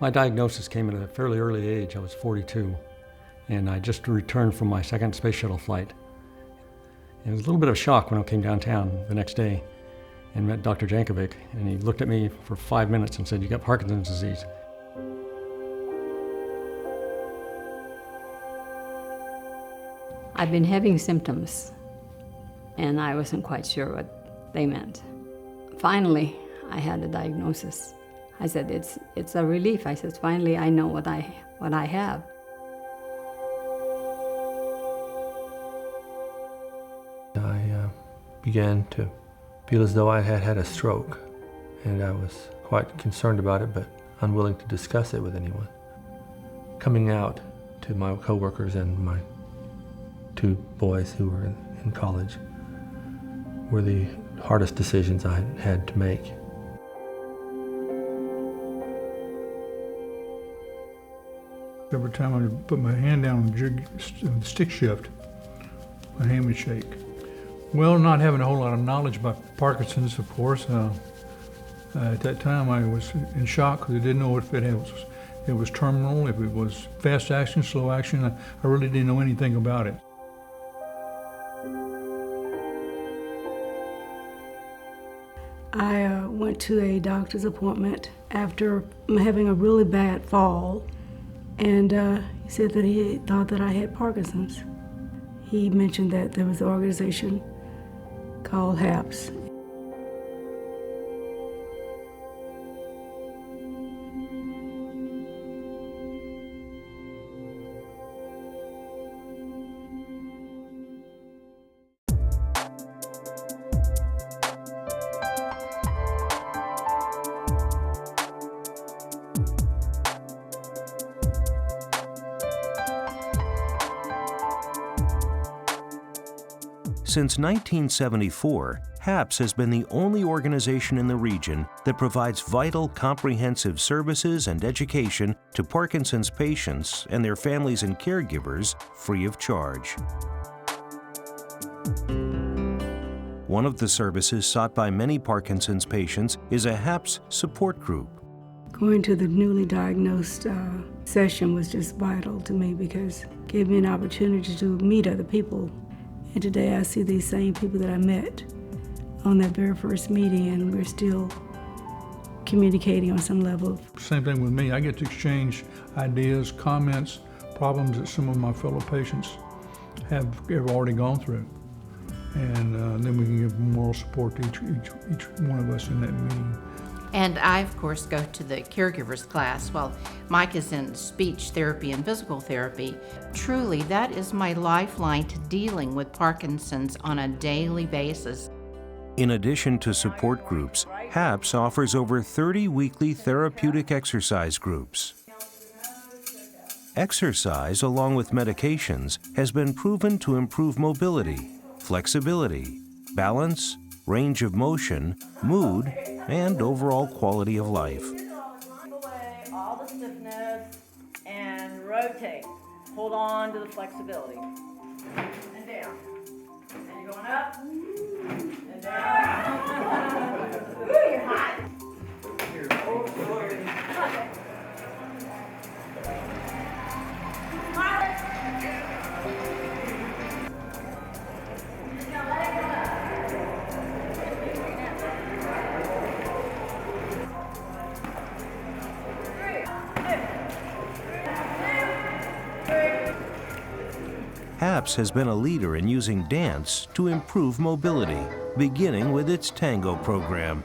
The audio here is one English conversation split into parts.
My diagnosis came at a fairly early age. I was 42, and I just returned from my second space shuttle flight. It was a little bit of a shock when I came downtown the next day and met Dr. Jankovic, and he looked at me for 5 minutes and said, "You got Parkinson's disease." I've been having symptoms, and I wasn't quite sure what they meant. Finally, I had a diagnosis. I said, it's a relief. I said, finally, I know what I have. I began to feel as though I had had a stroke, and I was quite concerned about it, but unwilling to discuss it with anyone. Coming out to my coworkers and my two boys who were in college were the hardest decisions I had to make. Every time I put my hand down on the stick shift, my hand would shake. Well, not having a whole lot of knowledge about Parkinson's, of course, at that time I was in shock because I didn't know if it was terminal, if it was fast action, slow action. I really didn't know anything about it. I went to a doctor's appointment after having a really bad fall, and he said that he thought that I had Parkinson's. He mentioned that there was an organization called HAPS. Since 1974, HAPS has been the only organization in the region that provides vital, comprehensive services and education to Parkinson's patients and their families and caregivers free of charge. One of the services sought by many Parkinson's patients is a HAPS support group. Going to the newly diagnosed session was just vital to me because it gave me an opportunity to meet other people. And today I see these same people that I met on that very first meeting, and we're still communicating on some level. Same thing with me. I get to exchange ideas, comments, problems that some of my fellow patients have already gone through. And then we can give moral support to each one of us in that meeting. And I, of course, go to the caregivers class while Mike is in speech therapy and physical therapy. Truly, that is my lifeline to dealing with Parkinson's on a daily basis. In addition to support groups, HAPS offers over 30 weekly therapeutic exercise groups. Exercise, along with medications, has been proven to improve mobility, flexibility, balance, range of motion, mood, and overall quality of life. Pull away all the stiffness and rotate. Hold on to the flexibility. And down. And you're going up and down. Ooh, you're hot. HAPS has been a leader in using dance to improve mobility, beginning with its Tango program.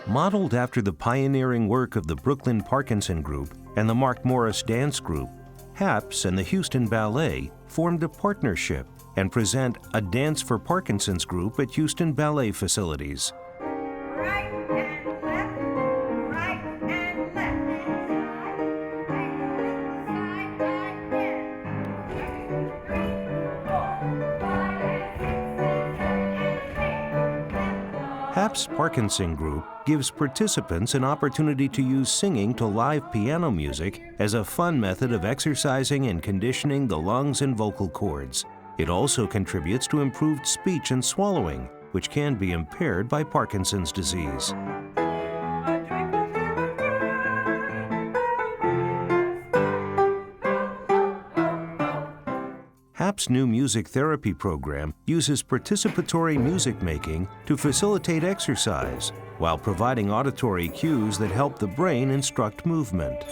Modeled after the pioneering work of the Brooklyn Parkinson Group and the Mark Morris Dance Group, HAPS and the Houston Ballet formed a partnership and present a Dance for Parkinson's group at Houston Ballet facilities. Right and left, right and left. Side, right, in. 2, 3, 4, 5, 6, 7, 8. HAPS Parkinson Group gives participants an opportunity to use singing to live piano music as a fun method of exercising and conditioning the lungs and vocal cords. It also contributes to improved speech and swallowing, which can be impaired by Parkinson's disease. HAPS' new music therapy program uses participatory music making to facilitate exercise while providing auditory cues that help the brain instruct movement.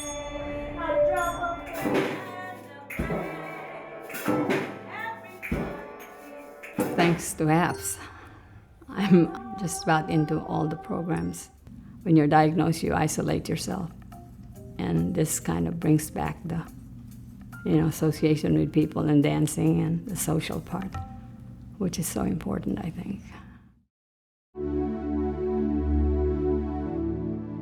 Thanks to HAPS, I'm just about into all the programs. When you're diagnosed, you isolate yourself. And this kind of brings back the association with people and dancing and the social part, which is so important, I think.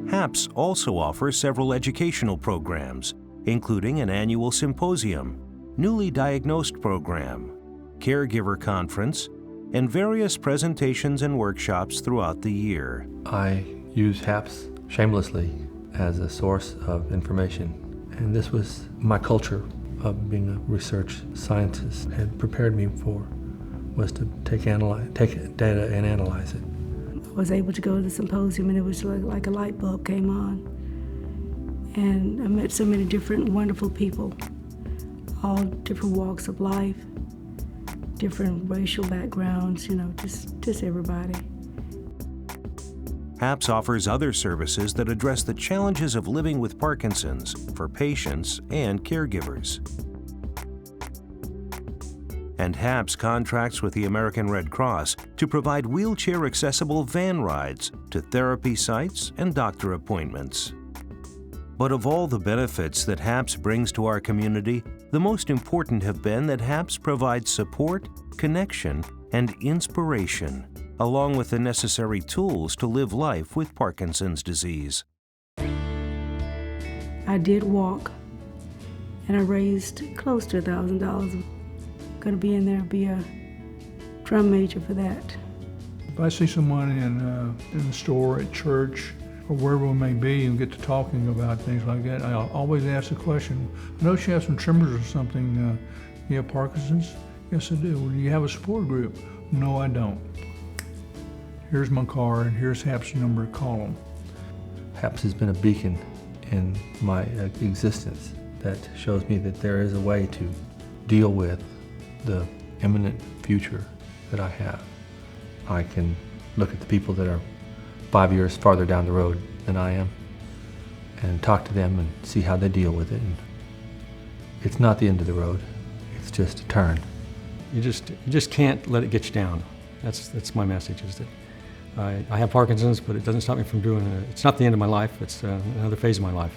HAPS also offers several educational programs, including an annual symposium, newly diagnosed program, caregiver conference, and various presentations and workshops throughout the year. I use HAPS shamelessly as a source of information, and this was my culture of being a research scientist had prepared me for, was to take data and analyze it. I was able to go to the symposium, and it was like a light bulb came on. And I met so many different wonderful people, all different walks of life, different racial backgrounds, just everybody. HAPS offers other services that address the challenges of living with Parkinson's for patients and caregivers. And HAPS contracts with the American Red Cross to provide wheelchair-accessible van rides to therapy sites and doctor appointments. But of all the benefits that HAPS brings to our community, the most important have been that HAPS provides support, connection, and inspiration, along with the necessary tools to live life with Parkinson's disease. I did walk, and I raised close to $1,000. I'm going to be in there, be a drum major for that. If I see someone in the store, at church, or wherever we may be, and get to talking about things like that, I always ask the question, I know you have some tremors or something. You have Parkinson's? Yes, I do. Well, do you have a support group? No, I don't. Here's my card, and here's HAPS' number, call them. HAPS has been a beacon in my existence that shows me that there is a way to deal with the imminent future that I have. I can look at the people that are 5 years farther down the road than I am and talk to them and see how they deal with it. And it's not the end of the road, it's just a turn. You just can't let it get you down. That's my message, is that I have Parkinson's, but it doesn't stop me from doing it. It's not the end of my life, it's another phase of my life.